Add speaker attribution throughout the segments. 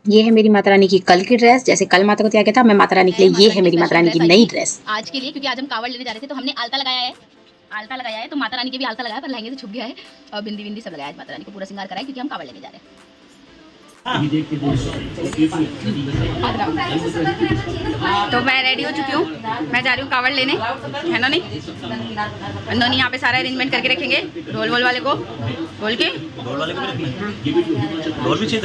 Speaker 1: ये है मेरी माता रानी की कल की ड्रेस, जैसे कल माता को तैयार किया था, मैं माता रानी के लिए ये है मेरी माता रानी की नई ड्रेस
Speaker 2: आज के लिए, क्योंकि आज हम कावड़ लेने जा रहे थे तो हमने आलता लगाया है। तो माता रानी के भी आलता लगाया, पर लहंगे से छुप गया है और बिंदी बिंदी सब लगाया है। माता रानी को पूरा श्रृंगार कराया क्योंकि हम कावड़ लेने जा रहे हैं। तो मैं रेडी हो चुकी हूँ, मैं जा रही हूँ कावड़ लेने, है ना? नहीं नोनी यहाँ पे सारा अरेंजमेंट करके रखेंगे। ढोल वोल वाले को ढोल के ढोल वाले को ढोल भी चाहिए।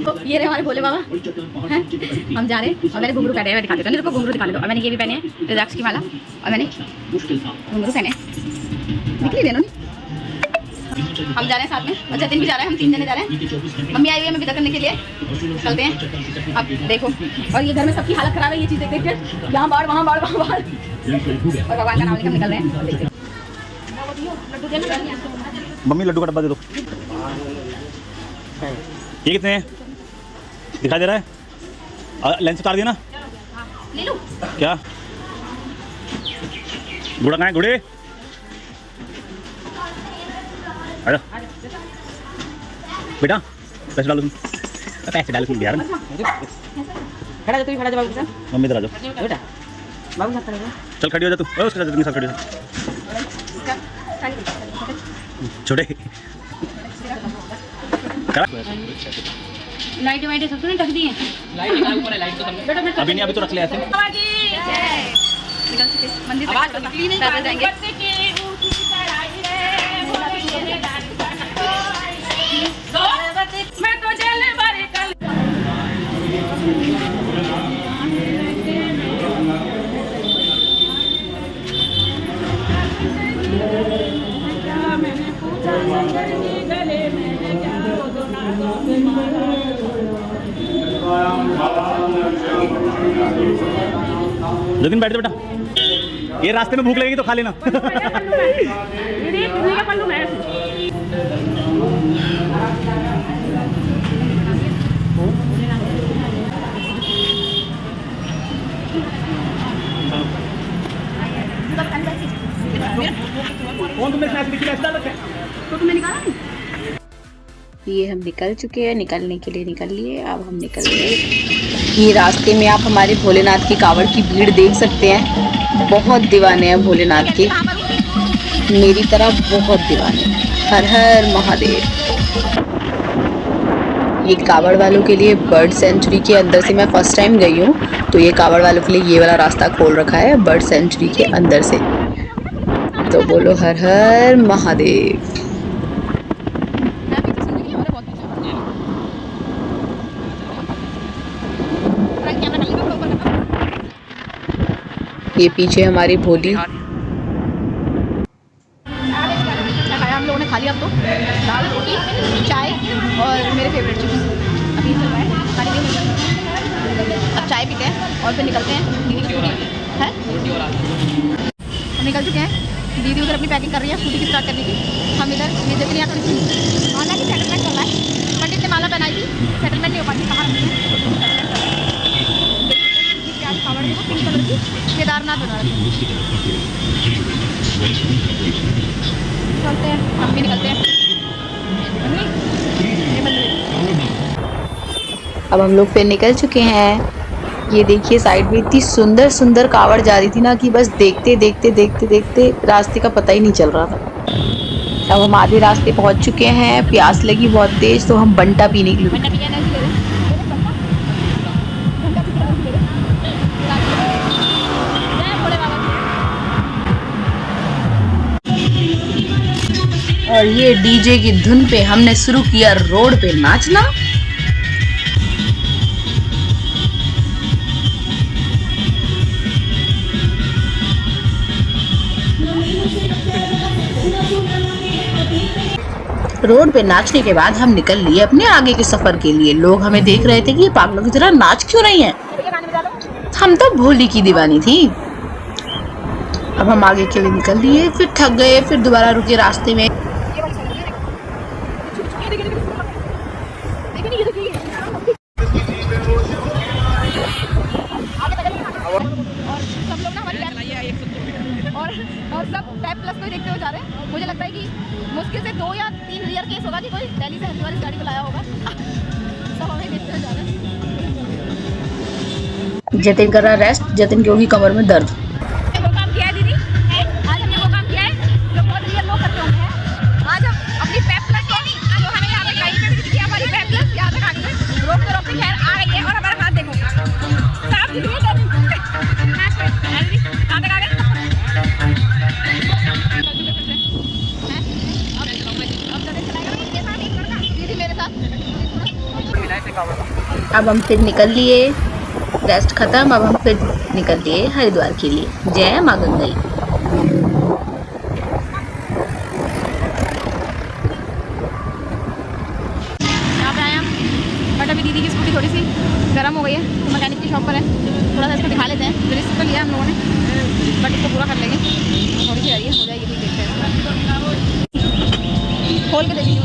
Speaker 2: तो ये रहे हमारे भोले बाबा हैं, हम जा रहे हैं। और मैंने घुंघरू पहने हैं, मैं दिखाती हूँ, मेरे को घुंघरू दिखा दो। और मैंने ये भी पहने हैं रुद्राक्ष की माला, और मैंने घुंघरू पहने निकली देनो नहीं। हम जा रहे हैं साथ में, और जतिन भी जा रहा है, हम 3 जने जा रहे हैं। मम्मी आई हुई है हमें विदा करने के लिए, चलते हैं। अब देखो, और ये घर में सबकी हालत खराब है, ये चीज़ देख कर, यहाँ बाढ़ वहाँ बाढ़ वहाँ बाढ़, और भगवान का नाम लेकर निकल रहे हैं।
Speaker 3: मम्मी लड्डू का डब्बा दे दो। ये कितने हैं दिखाई दे रहा है? लेंस उतार दिया ना?
Speaker 2: ले लो।
Speaker 3: क्या गुड़ा कहाँ है? गुड़े अरे बेटा पैसे डालो, तुम पैसे डालो तुम बिहार में।
Speaker 1: खड़ा जा, तू खड़ा जा बाबू के साथ।
Speaker 3: मम्मी इधर आ जाओ,
Speaker 1: बेटा बाबू साथ खड़ा जा।
Speaker 3: चल खड़ी हो जा तू, उसके साथ खड़ी हो जा। छोटे
Speaker 2: लाइट वाइट सब तो नहीं ढक दी है। लाइट ऊपर है, लाइट तो
Speaker 3: अभी नहीं, अभी तो रख ले ऐसे।
Speaker 2: निकल चुके मंदिर से जाएंगे। मैं तो जेल बारे कल
Speaker 3: जतिन बैठ जा बेटा, ये रास्ते में भूख लगेगी तो खा लेना। कौन तुमने स्नैक्स दिखी ऐसा लग रहा है?
Speaker 2: तो तुम्हें निकाला नहीं?
Speaker 1: ये हम निकल चुके हैं, निकलने के लिए निकल लिए, अब हम निकल गए। ये रास्ते में आप हमारे भोलेनाथ की कावड़ की भीड़ देख सकते हैं, बहुत दीवाने हैं भोलेनाथ के, मेरी तरह बहुत दीवाने। हर हर महादेव। ये कावड़ वालों के लिए बर्ड सेंचुरी के अंदर से मैं फर्स्ट टाइम गई हूँ, तो ये कावड़ वालों के लिए ये वाला रास्ता खोल रखा है बर्ड सेंचुरी के अंदर से। तो बोलो हर हर महादेव। ये पीछे हमारी भोली।
Speaker 2: हम लोगों ने खा लिया। अब तो दाल रोटी चाय और मेरे फेवरेट चिप्स अभी चल रहा है। अब चाय पीते हैं और फिर निकलते हैं। दीदी की स्कूटी है, हम निकल चुके हैं। दीदी उधर अपनी पैकिंग कर रही है स्कूटी की स्टार्ट करने की। हम इधर ये देखने यहाँ थोड़ी ऑनलाइन सेटलमेंट कर रहा है। पंडित ने माला पहनाई थी, सेटलमेंट नहीं हो पाती। कहाँ पिंक कलर की केदारनाथ बना रही है। चलते हैं, हम भी निकलते हैं।
Speaker 1: अब हम लोग फिर निकल चुके हैं। ये देखिए साइड में इतनी सुंदर सुंदर कावड़ जा रही थी ना कि बस देखते देखते देखते देखते रास्ते का पता ही नहीं चल रहा था। अब हम आधे रास्ते पहुंच चुके हैं, प्यास लगी बहुत तेज, तो हम बंटा पीने के लिए और ये डीजे की धुन पे हमने शुरू किया रोड पे नाचना। रोड पे नाचने के बाद हम निकल लिए अपने आगे के सफर के लिए। लोग हमें देख रहे थे कि ये पागलों की तरह नाच क्यों रही हैं। हम तो भोली की दीवानी थी। अब हम आगे के लिए निकल लिए, फिर थक गए, फिर दोबारा रुके रास्ते में।
Speaker 2: और सब टाइप प्लस को देखते हुए जा रहे हैं। मुझे लगता है कि मुश्किल से 2 या 3 रियल केस होगा कि कोई दिल्ली से हरिद्वार इस गाड़ी को लाया होगा।
Speaker 1: जतिन कर रहा रेस्ट, जतिन की होगी कमर में दर्द।
Speaker 2: वो काम किया है दीदी, आज हमने वो काम किया है जो बहुत रियल लोग करते होंगे। आज हम अपनी पैप प्लस जो हमें यहाँ पे कहीं पे भी दिखी हमारी पैप प्लस यहाँ तक आ गई है, रोकते रोकते खैर आ गई है। और हमारा हाथ देखो साफ दिख रही है, कहाँ तक आ गए। दीदी मेरे साथ
Speaker 1: अब हम फिर निकल लिए, रेस्ट खत्म। अब हम फिर निकल लिए हरिद्वार के लिए। जय माँ गंगई।
Speaker 2: यहाँ पे आए हम, बट अभी दीदी की स्कूटी थोड़ी सी गर्म हो गई है तो मैकेनिक की शॉप पर है, थोड़ा सा इसको दिखा लेते हैं। रिस्क तो लिया हम लोगों ने, बट इसको पूरा कर लेंगे। थोड़ी सी रही है, हो जाएगी, ठीक देखते हैं। खोल के देखिए।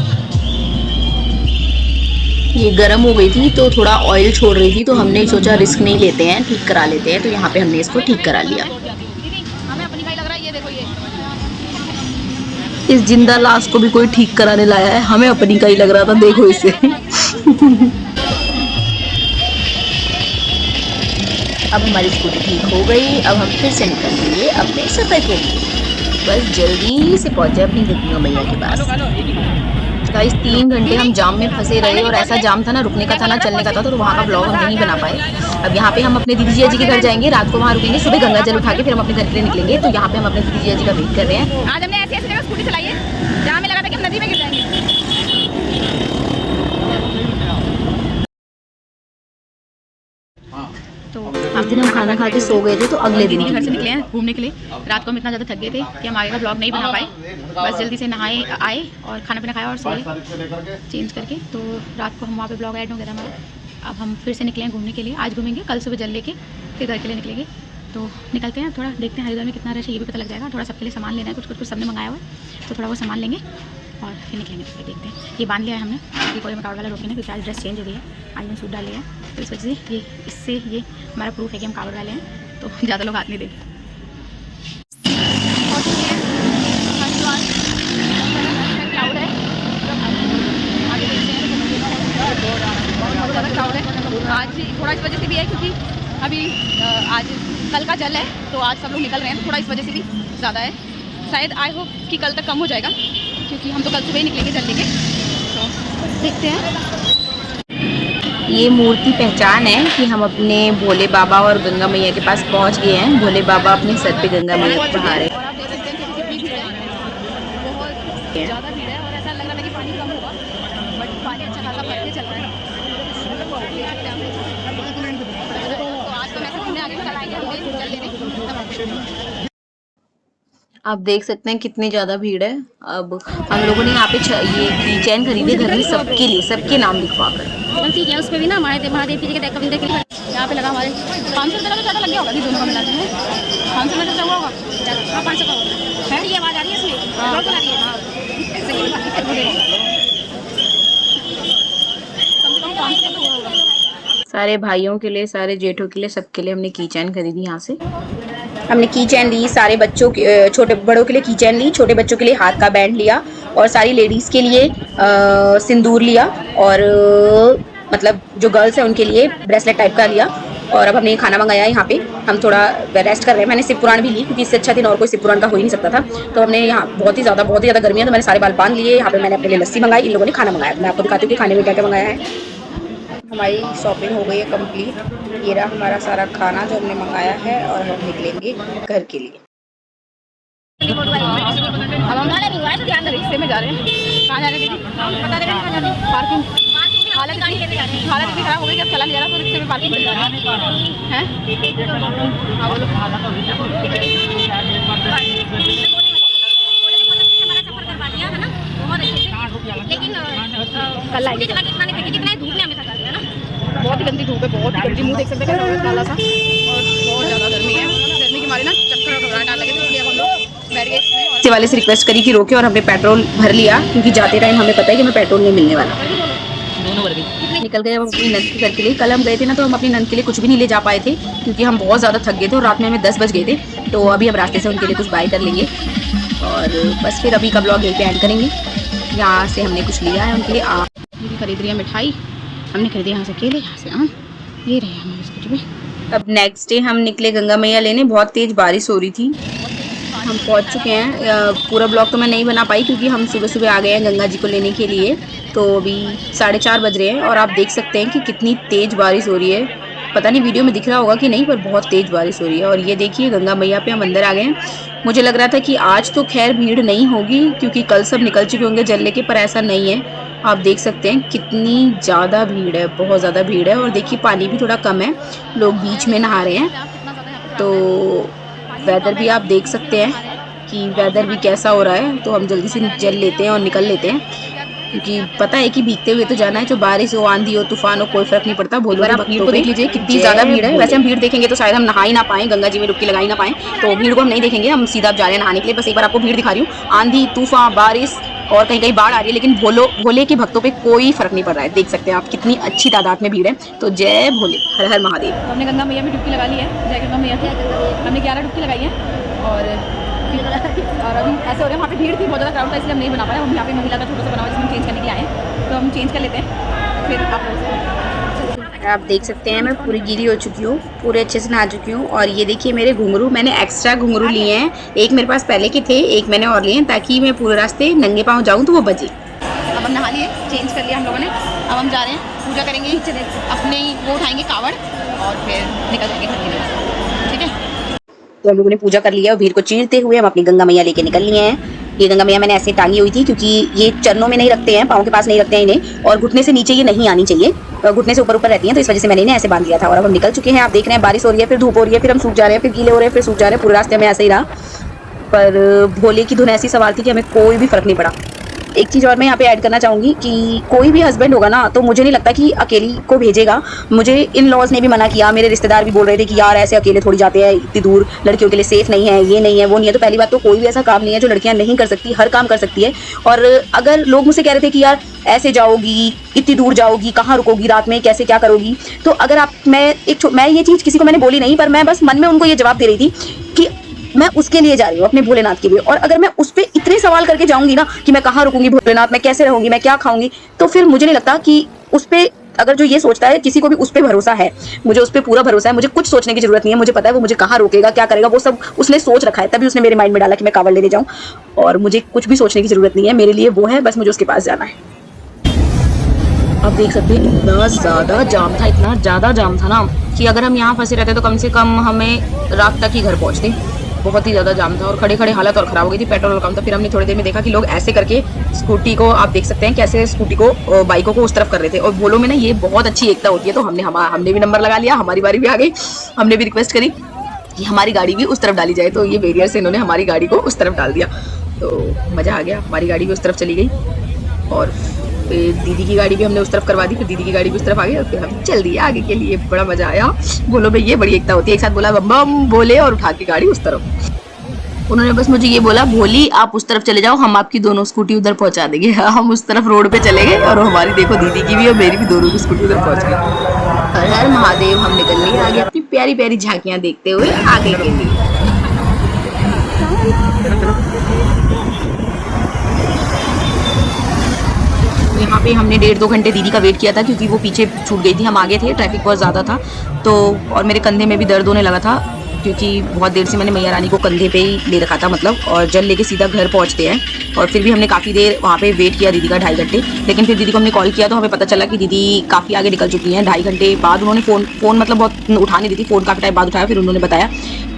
Speaker 1: ये गर्म हो गई थी तो थोड़ा ऑयल छोड़ रही थी, तो हमने सोचा रिस्क नहीं लेते हैं, ठीक करा लेते हैं। तो यहाँ पे हमने इसको ठीक करा लिया।
Speaker 2: दीदी हमें अपनी का ही लग रहा है, ये देखो ये
Speaker 1: इस जिंदा लाश को भी कोई ठीक कराने लाया है, हमें अपनी का ही लग रहा था, देखो इसे। अब हमारी स्कूटी ठीक हो गई। अब हम फिर से निकल लिए अपने सफर के लिए। बस जल्दी से पहुंचे अपनी गंगा मैया के पास। गाइस 3 घंटे हम जाम में फंसे रहे, और ऐसा जाम था ना, रुकने का था ना चलने का था, तो वहाँ का ब्लॉग हम नहीं बना पाए। अब यहाँ पे हम अपने दीदी जी के घर जाएंगे, रात को वहाँ रुकेंगे, सुबह गंगा जल उठा के फिर हम अपने घर के लिए निकलेंगे। तो यहाँ पे हम अपने दीदी जी का वेट कर रहे हैं।
Speaker 2: आज हमने ऐसी ऐसी जगह स्कूटी चलाई है जहाँ हमें लगा था कि हम नदी में गिर जाएंगे। तो
Speaker 1: उस दिन हम खाना खा के सो गए थे, तो अगले दिन
Speaker 2: घर से निकले हैं घूमने के लिए। रात को हम इतना ज़्यादा थक गए थे कि हम आगे का ब्लॉग नहीं बना पाए। बस जल्दी से नहाए आए और खाना पीना खाया और सोए चेंज करके। तो रात को हम वहाँ पे ब्लॉग ऐड हो गया था हमारा। अब हम फिर से निकले हैं घूमने के लिए। आज घूमेंगे, कल सुबह जल लेके फिर घर के लिए निकलेंगे। तो निकलते हैं, थोड़ा देखते हैं हरिद्वार में कितना रश है, ये भी पता लग जाएगा। थोड़ा सबके लिए सामान लेना है, कुछ सबने मंगाया हुआ है, तो थोड़ा वो सामान लेंगे और फिर निकलेंगे। फिर देखते हैं। ये बांध लिया है हमने, ये कोई में कावड़ वाला रोके ना, क्योंकि आज ड्रेस चेंज हो गई है। आज मैंने सूट डाल लिया है, तो इस वजह से ये इससे ये हमारा प्रूफ है कि हम कावड़ वाले हैं, तो ज़्यादा लोग हाथ नहीं देंगे। क्राउड है, बहुत ज़्यादा क्राउड है। आज थोड़ा इस वजह से भी है क्योंकि अभी आज कल का जल है, तो आज सब लोग निकल रहे हैं, तो थोड़ा इस वजह से भी ज़्यादा है। शायद आई होप कि कल तक कम हो जाएगा, क्योंकि हम तो कल सुबह ही निकलेंगे जल लेके। तो देखते हैं।
Speaker 1: ये मूर्ति पहचान है कि हम अपने भोले बाबा और गंगा मैया के पास पहुंच गए हैं। भोले बाबा अपने सर पे गंगा मैया को बहा रहे हैं।
Speaker 2: और आप देख सकते हैं कि कितनी भीड़ है, बहुत ज़्यादा भीड़ है। और ऐसा लग रहा था कि पानी कम होगा, बट पानी अच्छा खासा भर के चल रहा है। तो आज तो मैं घूमने आ गई, कल आएंगे हम जल लेने।
Speaker 1: आप देख सकते हैं कितनी ज़्यादा भीड़ है। अब हम लोगों ने यहाँ पे ये कीचेन खरीदे घर में सबके लिए, सबके नाम लिखवा कर।
Speaker 2: ठीक है, उस पर भी ना महादेव जी के कविता के लिए यहाँ पे लगा हमारे 500 रुपये का तो ज़्यादा लग गया होगा, दोनों का मिलाते हैं 500 रुपये का हुआ होगा। हाँ 500 का होगा है। ये आवाज़ आ रही है इसमें, हाँ आ रही है। हाँ
Speaker 1: सारे भाइयों के लिए, सारे जेठों के लिए, सबके लिए हमने कीचेन खरीदी यहाँ से। हमने कीचेन ली, सारे बच्चों के, छोटे बड़ों के लिए कीचेन ली, छोटे बच्चों के लिए हाथ का बैंड लिया, और सारी लेडीज़ के लिए सिंदूर लिया, और मतलब जो गर्ल्स हैं उनके लिए ब्रेसलेट टाइप का लिया। और अब हमने खाना मंगाया यहाँ पे, हम थोड़ा रेस्ट कर रहे हैं। मैंने शिव पुराण भी ली, क्योंकि इससे अच्छा दिन और कोई शिव पुराण का हो ही नहीं सकता था। तो हमने यहाँ बहुत ही ज़्यादा गर्मी है, तो मैंने सारे बाल बांध लिए। यहाँ पे मैंने अपने लिए लस्सी मंगाई, इन लोगों ने खाना मंगाया। मैं आपको दिखाती हूँ कि खाने में क्या क्या मंगाया है। हमारी शॉपिंग हो गई है कंप्लीट। ये रहा हमारा सारा खाना जो हमने मंगाया है, और हम निकलेंगे घर के लिए।
Speaker 2: अब हम ध्यान रखिए, इससे में जा रहे हैं। कहाँ जा रहे हैं दीदी? बता दे रहे हैं कहाँ जा रहे हैं। पार्किंग। हालत इतनी खराब हो गई कि अब चला नहीं जा रहा, तो रिक्शे में पार्किंग कर जा रहे हैं। हाँ बोलो। लेकिन कल आएंगे, कितना धूप ने हमें थका दिया ना। बहुत ही गंदी धूप है, बहुत ही गंदी। मुँह देख सकते हैं काला सा, और बहुत ज़्यादा गर्मी है। गर्मी के मारे ना चक्कर और डाल लगे, तो इसलिए हम लोग बैठ गए।
Speaker 1: से वाले से रिक्वेस्ट करी कि रोके, और हमने पेट्रोल भर लिया, क्योंकि जाते टाइम हमें पता है कि हमें पेट्रोल नहीं मिलने वाला। दोनों भर गई। निकल गए हम अपनी नंद के घर के लिए। कल हम गए थे ना, तो हम अपनी नंद के लिए कुछ भी नहीं ले जा पाए थे, क्योंकि हम बहुत ज़्यादा थक गए थे और रात में हमें 10 बज गए थे। तो अभी हम रास्ते से उनके लिए कुछ बाय कर लेंगे, और बस फिर अभी का ब्लॉग यहीं पे एंड करेंगे। यहाँ से हमने कुछ लिया है उनके लिए। दीदी खरीद रही है मिठाई,
Speaker 2: हमने खरीदे यहाँ से केले, यहाँ से आम, ये रहे हमारे स्कूटी पे।
Speaker 1: अब नेक्स्ट डे हम निकले गंगा मैया लेने। बहुत तेज़ बारिश हो रही थी। हम पहुंच चुके हैं। पूरा ब्लॉग तो मैं नहीं बना पाई क्योंकि हम सुबह सुबह आ गए हैं गंगा जी को लेने के लिए। तो अभी 4:30 बज रहे हैं और आप देख सकते हैं कि कितनी तेज़ बारिश हो रही है। पता नहीं वीडियो में दिख रहा होगा कि नहीं, पर बहुत तेज़ बारिश हो रही है। और ये देखिए गंगा मैया पे हम अंदर आ गए हैं। मुझे लग रहा था कि आज तो खैर भीड़ नहीं होगी क्योंकि कल सब निकल चुके होंगे जल लेके, पर ऐसा नहीं है। आप देख सकते हैं कितनी ज़्यादा भीड़ है, बहुत ज़्यादा भीड़ है। और देखिए पानी भी थोड़ा कम है, लोग बीच में नहा रहे हैं। तो वेदर भी आप देख सकते हैं कि वेदर भी कैसा हो रहा है। तो हम जल्दी से जल लेते हैं और निकल लेते हैं क्योंकि पता है कि भीगते हुए तो जाना है। जो बारिश हो, आंधी हो, तूफान हो, कोई फर्क नहीं पड़ता। बोलो आप भीड़ को देख लीजिए कितनी ज़्यादा भीड़ है। वैसे हम भीड़ देखेंगे तो शायद हम नहा ही ना पाएँ, गंगा जी में डुबकी लगा ही ना पाएँ। तो भीड़ को हम नहीं देखेंगे, हम सीधा जा रहे हैं नहाने के लिए। बस एक बार आपको भीड़ दिखा रही हूँ। आंधी, तूफान, बारिश और कहीं कहीं बाढ़ आ रही है, लेकिन भोले के भक्तों पे कोई फर्क नहीं पड़ रहा है। देख सकते हैं आप कितनी अच्छी तादाद में भीड़ है। तो जय भोले, हर हर महादेव।
Speaker 2: हमने गंगा मैया में डुबकी लगा ली है। जय गंगा मैया की हमने 11 डुबकी लगाई है। और अभी ऐसे हो रहा है, वहाँ पे भीड़ थी, बहुत ज़्यादा क्राउड था, इसलिए हम नहीं बना पाए। हम यहाँ पे महिला का छोटा सा बना हुआ जिसमें चेंज करने के लिए आए हैं, तो हम चेंज कर लेते हैं फिर
Speaker 1: आप देख सकते हैं मैं पूरी गीली हो चुकी हूँ, पूरे अच्छे से नहा चुकी हूँ। और ये देखिए मेरे घुंघरू, मैंने एक्स्ट्रा घुंघरू लिए हैं। एक मेरे पास पहले के थे, एक मैंने और लिए हैं ताकि मैं पूरे रास्ते नंगे पाँव जाऊँ तो वो बचे।
Speaker 2: अब हम नहा लिए, चेंज कर लिया हम लोगों ने। अब हम जा रहे हैं, पूजा करेंगे, अपने वो उठाएंगे कावड़ और फिर निकल जाएंगे घर के लिए। ठीक है,
Speaker 1: तो हम लोगों ने पूजा कर लिया और भीड़ को चीरते हुए हम अपनी गंगा मैया लेके निकल लिए हैं। ये गंगा मैया मैंने ऐसे टांगी हुई थी क्योंकि ये चरणों में नहीं रखते हैं, पाँव के पास नहीं रखते हैं इन्हें, और घुटने से नीचे ये नहीं आनी चाहिए, घुटने से ऊपर ऊपर रहती हैं, तो इस वजह से मैंने इन्हें ऐसे बांध दिया था। और अब हम निकल चुके हैं। आप देख रहे हैं बारिश हो रही है, फिर धूप हो रही है, फिर हम सूख जा रहे हैं, फिर गीले हो रहे हैं, फिर सूख जा रहे हैं। पूरे रास्ते में ऐसे ही रहा, पर भोले की धुन ऐसी सवार थी कि हमें कोई भी फर्क नहीं पड़ा। एक चीज़ और मैं यहाँ पे ऐड करना चाहूँगी कि कोई भी हस्बैंड होगा ना, तो मुझे नहीं लगता कि अकेली को भेजेगा। मुझे इन लॉज ने भी मना किया, मेरे रिश्तेदार भी बोल रहे थे कि यार ऐसे अकेले थोड़ी जाते हैं इतनी दूर, लड़कियों के लिए सेफ नहीं है, ये नहीं है, वो नहीं है। तो पहली बात तो कोई भी ऐसा काम नहीं है जो लड़कियाँ नहीं कर सकती, हर काम कर सकती है। और अगर लोग मुझसे कह रहे थे कि यार ऐसे जाओगी, इतनी दूर जाओगी, कहाँ रुकोगी रात में, कैसे क्या करोगी, तो अगर आप मैं ये चीज़ किसी को मैंने बोली नहीं, पर मैं बस मन में उनको ये जवाब दे रही थी कि मैं उसके लिए जा रही हूँ, अपने भोलेनाथ के लिए। और अगर मैं उस पर इतने सवाल करके जाऊंगी ना कि मैं कहाँ रुकूंगी भोलेनाथ, मैं कैसे रहूंगी, मैं क्या खाऊंगी, तो फिर मुझे नहीं लगता कि उस पर, अगर जो ये सोचता है, किसी को भी उस पर भरोसा है, मुझे उस पर पूरा भरोसा है, मुझे कुछ सोचने की जरूरत नहीं है। मुझे पता है वो मुझे कहाँ रोकेगा, क्या करेगा, वो सब उसने सोच रखा है, तभी उसने मेरे माइंड में डाला कि मैं कांवड़ लेने जाऊँ। और मुझे कुछ भी सोचने की जरूरत नहीं है, मेरे लिए वो है, बस मुझे उसके पास जाना है। आप देख सकते हैं इतना ज़्यादा जाम था, इतना ज़्यादा जाम था ना कि अगर हम यहाँ फंसे रहते तो कम से कम हमें रात तक ही घर पहुँचते। बहुत ही ज़्यादा जाम था और खड़े खड़े हालत और ख़राब हो गई थी। पेट्रोल कम था। फिर हमने थोड़ी देर में देखा कि लोग ऐसे करके स्कूटी को, आप देख सकते हैं कैसे स्कूटी को, बाइकों को उस तरफ कर रहे थे। और बोलो में ना ये बहुत अच्छी एकता होती है। तो हमने भी नंबर लगा लिया, हमारी बारी भी आ गई। हमने भी रिक्वेस्ट करी कि हमारी गाड़ी भी उस तरफ डाली जाए, तो ये बैरियर से इन्होंने हमारी गाड़ी को उस तरफ डाल दिया। तो मज़ा आ गया, हमारी गाड़ी भी उस तरफ चली गई और दीदी की गाड़ी भी हमने उस तरफ करवा दी। फिर दीदी की गाड़ी भी उस तरफ आ गई और फिर हम चल दिए आगे के लिए। बड़ा मजा आया। बोलो भाई ये बड़ी एकता होती है, एक साथ बोला बम बम बोले और उठा के गाड़ी उस तरफ। उन्होंने बस मुझे ये बोला, भोली आप उस तरफ चले जाओ, हम आपकी दोनों स्कूटी उधर पहुंचा देंगे। हम उस तरफ रोड पे चले गए और हमारी देखो दीदी की भी और मेरी भी, दोनों की स्कूटी उधर पहुंच गई। हर हर महादेव। हम निकल लिए आगे अपनी प्यारी प्यारी झांकियां देखते हुए आगे के लिए। यहाँ पे हमने 1.5-2 घंटे दीदी का वेट किया था क्योंकि वो पीछे छूट गई थी, हम आगे थे, ट्रैफिक बहुत ज़्यादा था। तो और मेरे कंधे में भी दर्द होने लगा था क्योंकि बहुत देर से मैंने मैया रानी को कंधे पे ही ले रखा था, मतलब, और जल लेके सीधा घर पहुँचते हैं। और फिर भी हमने काफ़ी देर वहाँ पे वेट किया दीदी का, 2.5 घंटे। लेकिन फिर दीदी को हमने कॉल किया तो हमें पता चला कि दीदी काफ़ी आगे निकल चुकी हैं। 2.5 घंटे बाद उन्होंने फ़ोन मतलब बहुत उठा नहीं दी थी, फ़ोन काफ़ी टाइम बाद उठाया। फिर उन्होंने बताया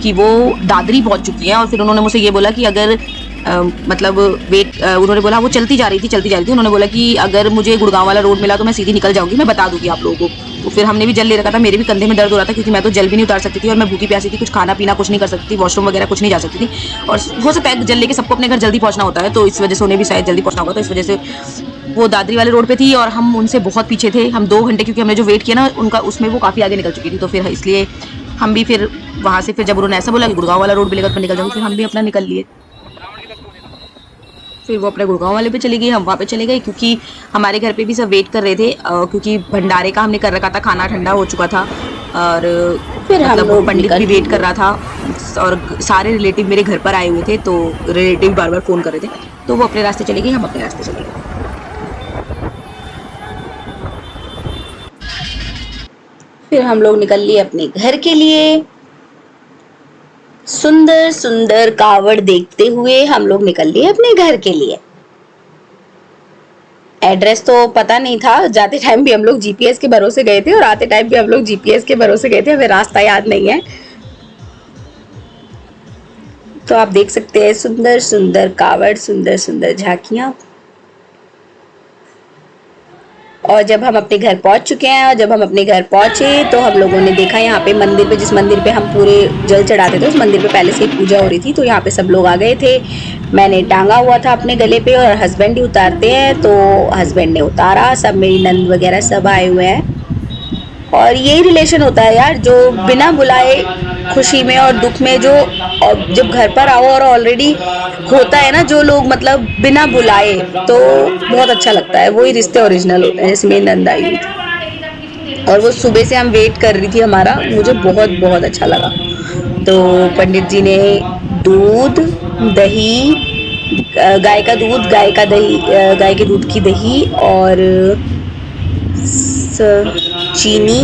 Speaker 1: कि वो दादरी पहुँच चुकी हैं। और फिर उन्होंने मुझसे ये बोला कि अगर मतलब उन्होंने बोला, वो चलती जा रही थी। उन्होंने बोला कि अगर मुझे गुड़गांव वाला रोड मिला तो मैं सीधी निकल जाऊंगी, मैं बता दूंगी आप लोगों को। तो फिर हमने भी जल ले रखा था, मेरे भी कंधे में दर्द हो रहा था क्योंकि मैं तो जल भी नहीं उतार सकती थी और मैं भूखी प्यासी थी, कुछ खाना पीना कुछ नहीं कर सकती थी, वॉशरूम वगैरह कुछ नहीं जा सकती थी। और हो सकता है जल लेके सबको अपने घर जल्दी पहुंचना होता है, तो इस वजह से उन्हें भी शायद जल्दी पहुंचना होगा। तो इस वजह से वो दादरी वाले रोड पे थी और हम उनसे बहुत पीछे थे। हम 2 घंटे, क्योंकि हमने जो वेट किया ना उनका, उसमें वो काफ़ी आगे निकल चुकी थी। तो फिर इसलिए हम भी फिर वहाँ से, फिर जब उन्होंने ऐसा बोला कि गुड़गांव वाला रोड मिलेगा तो निकल जाऊँगी, फिर हम भी अपना निकल लिए। फिर वो अपने गुड़गांव वाले पे चली गई, हम वहाँ पे चले गए क्योंकि हमारे घर पे भी सब वेट कर रहे थे क्योंकि भंडारे का हमने कर रखा था, खाना ठंडा हो चुका था। और फिर मतलब वो पंडित भी वेट कर रहा था और सारे रिलेटिव मेरे घर पर आए हुए थे, तो रिलेटिव बार बार फ़ोन कर रहे थे। तो वो अपने रास्ते चले गए, हम अपने रास्ते चले गए। फिर हम लोग निकल लिए अपने घर के लिए। सुंदर सुंदर कावड़ देखते हुए हम लोग निकल लिए अपने घर के लिए। एड्रेस तो पता नहीं था, जाते टाइम भी हम लोग जीपीएस के भरोसे गए थे और आते टाइम भी हम लोग जीपीएस के भरोसे गए थे, हमें रास्ता याद नहीं है। तो आप देख सकते हैं सुंदर सुंदर कावड़, सुंदर सुंदर झांकियां। और जब हम अपने घर पहुंच चुके हैं और जब हम अपने घर पहुंचे तो हम लोगों ने देखा यहाँ पे मंदिर पे, जिस मंदिर पे हम पूरे जल चढ़ाते थे उस मंदिर पे पहले से ही पूजा हो रही थी। तो यहाँ पे सब लोग आ गए थे। मैंने टांगा हुआ था अपने गले पे और हस्बैंड ही उतारते हैं, तो हस्बैंड ने उतारा। सब मेरी नंद वगैरह सब आए हुए हैं। और यही रिलेशन होता है यार, जो बिना बुलाए खुशी में और दुख में जो, और जब घर पर आओ और ऑलरेडी होता है ना जो लोग मतलब बिना बुलाए, तो बहुत अच्छा लगता है। वही रिश्ते ओरिजिनल होते हैं। जैसे मेरी नंद आई हुई थी और वो सुबह से हम वेट कर रही थी हमारा, मुझे बहुत बहुत अच्छा लगा। तो पंडित जी ने दूध, दही, गाय का दूध, गाय का दही, गाय के दूध की दही और चीनी,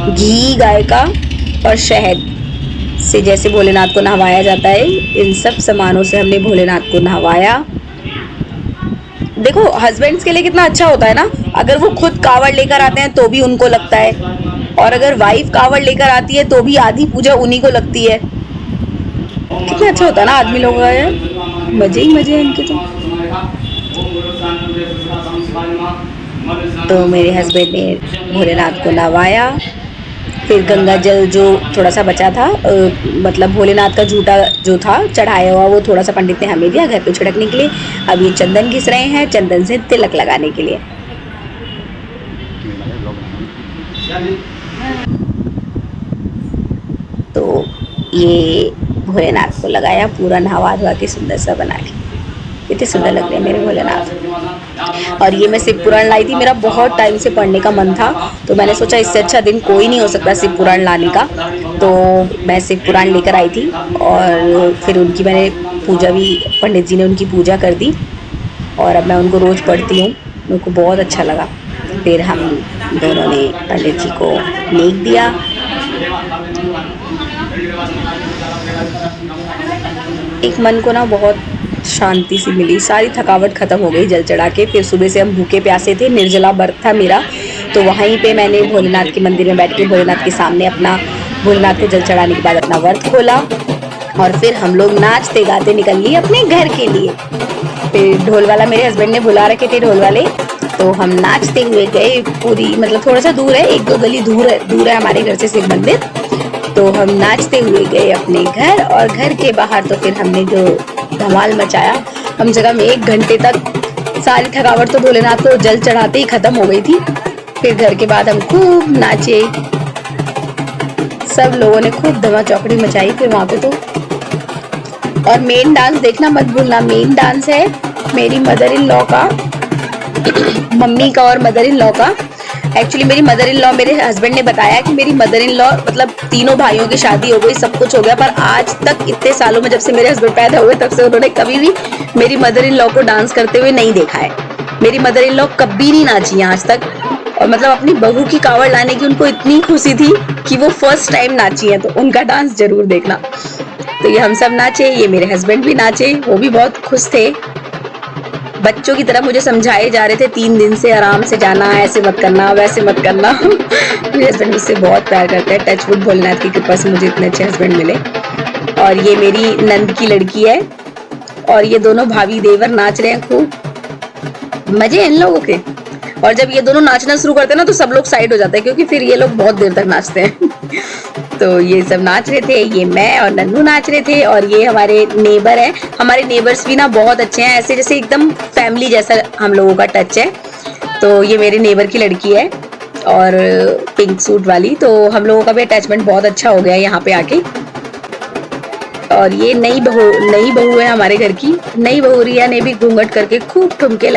Speaker 1: घी गाय का और शहद से जैसे भोलेनाथ को नहवाया जाता है, इन सब सामानों से हमने भोलेनाथ को नहवाया। देखो हस्बैंड्स के लिए कितना अच्छा होता है ना, अगर वो खुद कावड़ लेकर आते हैं तो भी उनको लगता है, और अगर वाइफ कावड़ लेकर आती है तो भी आधी पूजा उन्हीं को लगती है। कितना अच्छा होता है ना आदमी लोगों का यार, मजे ही मजे हैं इनके तो मेरे हस्बैंड ने भोलेनाथ को नहवाया। फिर गंगा जल जो थोड़ा सा बचा था, मतलब भोलेनाथ का झूठा जो था चढ़ाया हुआ, वो थोड़ा सा पंडित ने हमें दिया घर पे छिड़कने के लिए। अब ये चंदन घिस रहे हैं, चंदन से तिलक लगाने के लिए। तो ये भोलेनाथ को लगाया, पूरा नहवा धोवा के सुंदर सा बना के। इतने सुंदर लग रहे हैं मेरे भोलेनाथ। और ये मैं शिव पुराण लाई थी, मेरा बहुत टाइम से पढ़ने का मन था, तो मैंने सोचा इससे अच्छा दिन कोई नहीं हो सकता शिव पुराण लाने का। तो मैं शिव पुराण लेकर आई थी और फिर उनकी मैंने पूजा भी, पंडित जी ने उनकी पूजा कर दी और अब मैं उनको रोज़ पढ़ती हूँ, मेरे को बहुत अच्छा लगा। फिर हम दोनों ने पंडित जी को नेक दिया। एक मन को ना बहुत शांति सी मिली, सारी थकावट खत्म हो गई जल चढ़ा के। फिर सुबह से हम भूखे प्यासे थे, निर्जला व्रत था मेरा, तो वहीं पे मैंने भोलेनाथ के मंदिर में बैठ के भोलेनाथ के सामने अपना, भोलेनाथ को जल चढ़ाने के बाद अपना व्रत खोला। और फिर हम लोग नाचते गाते निकल लिए अपने घर के लिए। फिर ढोल वाला मेरे हस्बैंड ने बुला रखे थे, ढोल वाले, तो हम नाचते हुए गए। पूरी मतलब थोड़ा सा दूर है, 1-2 गली दूर है हमारे घर से शिव मंदिर। तो हम नाचते हुए गए अपने घर, और घर के बाहर तो फिर हमने जो धमाल मचाया, कम से कम 1 घंटे तक सारी थकावट तो भोलेनाथ को जल चढ़ाते ही खत्म हो गई थी। फिर घर के बाद हम खूब नाचे, सब लोगों ने खूब धमा चौकड़ी मचाई फिर वहाँ पे तो। और मेन डांस देखना मत भूलना, मेन डांस है मेरी मदर इन लॉ का, मम्मी का और मदर इन लॉ का। एक्चुअली मेरी मदर इन लॉ, मेरे हस्बैंड ने बताया कि मेरी मदर इन लॉ मतलब तीनों भाइयों की शादी हो गई, सब कुछ हो गया, पर आज तक इतने सालों में जब से मेरे हस्बैंड पैदा हुए तब से उन्होंने कभी भी मेरी मदर इन लॉ को डांस करते हुए नहीं देखा है। मेरी मदर इन लॉ कभी नहीं नाची आज तक, और मतलब अपनी बहू की कावड़ लाने की उनको इतनी खुशी थी कि वो फर्स्ट टाइम नाची है, तो उनका डांस जरूर देखना। तो ये हम सब नाचे, ये मेरे हस्बैंड भी नाचे, वो भी बहुत खुश थे। बच्चों की तरह मुझे समझाए जा रहे थे 3 दिन से, आराम से जाना, ऐसे मत करना, वैसे मत करना। मेरे हस्बैंड मुझसे बहुत प्यार करते हैं, टचवुड भोलेनाथ की कृपा से मुझे इतने अच्छे हस्बैंड मिले। और ये मेरी नंद की लड़की है, और ये दोनों भाभी देवर नाच रहे हैं, खूब मजे हैं इन लोगों के। और जब ये दोनों नाचना शुरू करते हैं ना तो सब लोग साइड हो जाते हैं, क्योंकि फिर ये लोग बहुत देर तक नाचते हैं। तो ये सब नाच रहे थे, ये मैं और नन्नू नाच रहे थे। और ये हमारे नेबर हैं, हमारे नेबर्स भी ना बहुत अच्छे हैं, ऐसे जैसे एकदम फैमिली जैसा हम लोगों का टच है। तो ये मेरे नेबर की लड़की है और पिंक सूट वाली, तो हम लोगों का भी अटैचमेंट बहुत अच्छा हो गया यहाँ पे आके। और ये नई बहू है हमारे घर की, नई बहू रिया ने भी घूंघट करके खूब ठुमके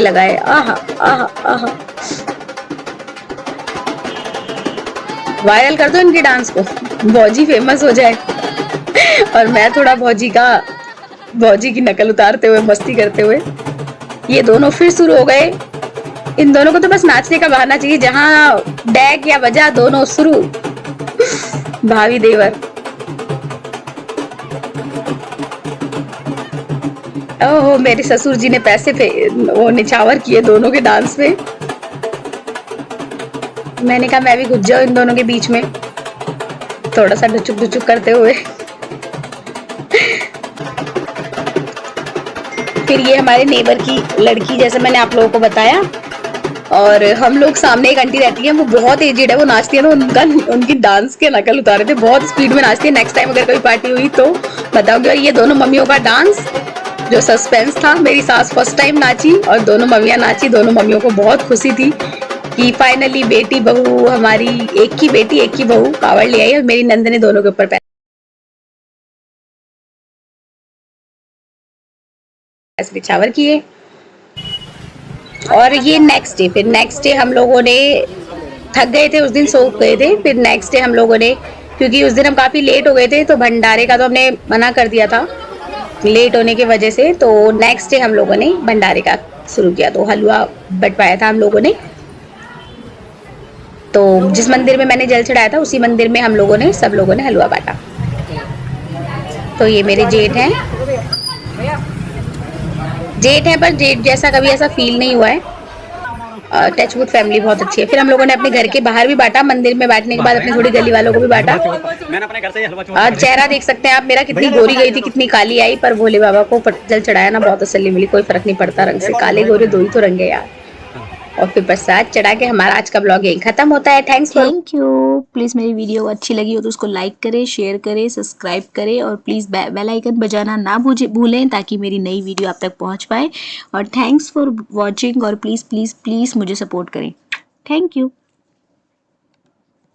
Speaker 1: लगाए, आहा आहा आहा। वायरल कर दो इनके डांस को, भौजी फेमस हो जाए और मैं थोड़ा भौजी की नकल उतारते हुए मस्ती करते हुए। ये दोनों फिर शुरू हो गए इन दोनों को तो बस नाचने का बहाना चाहिए, जहाँ डैक या बजा दोनों शुरू। भाभी देवर। ओह, मेरे ससुर जी ने पैसे पे वो निछावर किए दोनों के डांस पे। मैंने कहा मैं भी घुस जाऊं इन दोनों के बीच में, थोड़ा सा ढुचुक ढुचुक करते हुए। फिर ये हमारे नेबर की लड़की, जैसे मैंने आप लोगों को बताया, और हम लोग सामने एक आंटी रहती है, वो बहुत एजेड है, वो नाचती है ना, उनकी डांस के नकल उतारे थे, बहुत स्पीड में नाचती है। नेक्स्ट टाइम अगर कोई पार्टी हुई तो बताऊंगी। और ये दोनों मम्मियों का डांस जो सस्पेंस था, मेरी सास फर्स्ट टाइम नाची और दोनों मम्मियां नाची। दोनों मम्मियों को बहुत खुशी थी कि फाइनली बेटी बहू हमारी, एक की बेटी एक की बहू कावड़ ले आई, और मेरी नंद ने दोनों के ऊपर पैसे निछावर किए। और ये नेक्स्ट डे, फिर नेक्स्ट डे हम लोगों ने थक गए थे उस दिन, सो गए थे। फिर नेक्स्ट डे हम लोगों ने, क्योंकि उस दिन हम काफी लेट हो गए थे, तो भंडारे का तो हमने मना कर दिया था लेट होने की वजह से। तो नेक्स्ट डे हम लोगों ने भंडारे का शुरू किया, तो हलवा बटवाया था हम लोगों ने। तो जिस मंदिर में मैंने जल चढ़ाया था उसी मंदिर में हम लोगों ने, सब लोगों ने हलवा बांटा। तो ये मेरे जेठ हैं, जेठ है, पर जेठ जैसा कभी ऐसा फील नहीं हुआ है। टचवुड फैमिली बहुत अच्छी है। फिर हम लोगों ने अपने घर के बाहर भी बांटा, मंदिर में बांटने के बाद अपनी थोड़ी गली वालों को भी बांटा।
Speaker 3: मैंने अपने घर से हलवा
Speaker 1: चेहरा देख सकते हैं आप मेरा, कितनी गोरी गई थी कितनी काली आई, पर भोले बाबा को जल चढ़ाया ना, बहुत तसल्ली मिली। कोई फर्क नहीं पड़ता रंग से, काले गोरे दो ही तो रंग है यार। और फिर प्रसाद चढ़ा के हमारा आज का ब्लॉग यहीं खत्म होता है। Thank you. प्लीज मेरी वीडियो अच्छी लगी हो तो उसको लाइक करें, शेयर करें, सब्सक्राइब करें, और प्लीज बेल आइकन बजाना ना भूलें, ताकि मेरी नई वीडियो आप तक पहुंच पाए। और थैंक्स फॉर वॉचिंग, और प्लीज प्लीज प्लीज मुझे सपोर्ट करें। Thank you.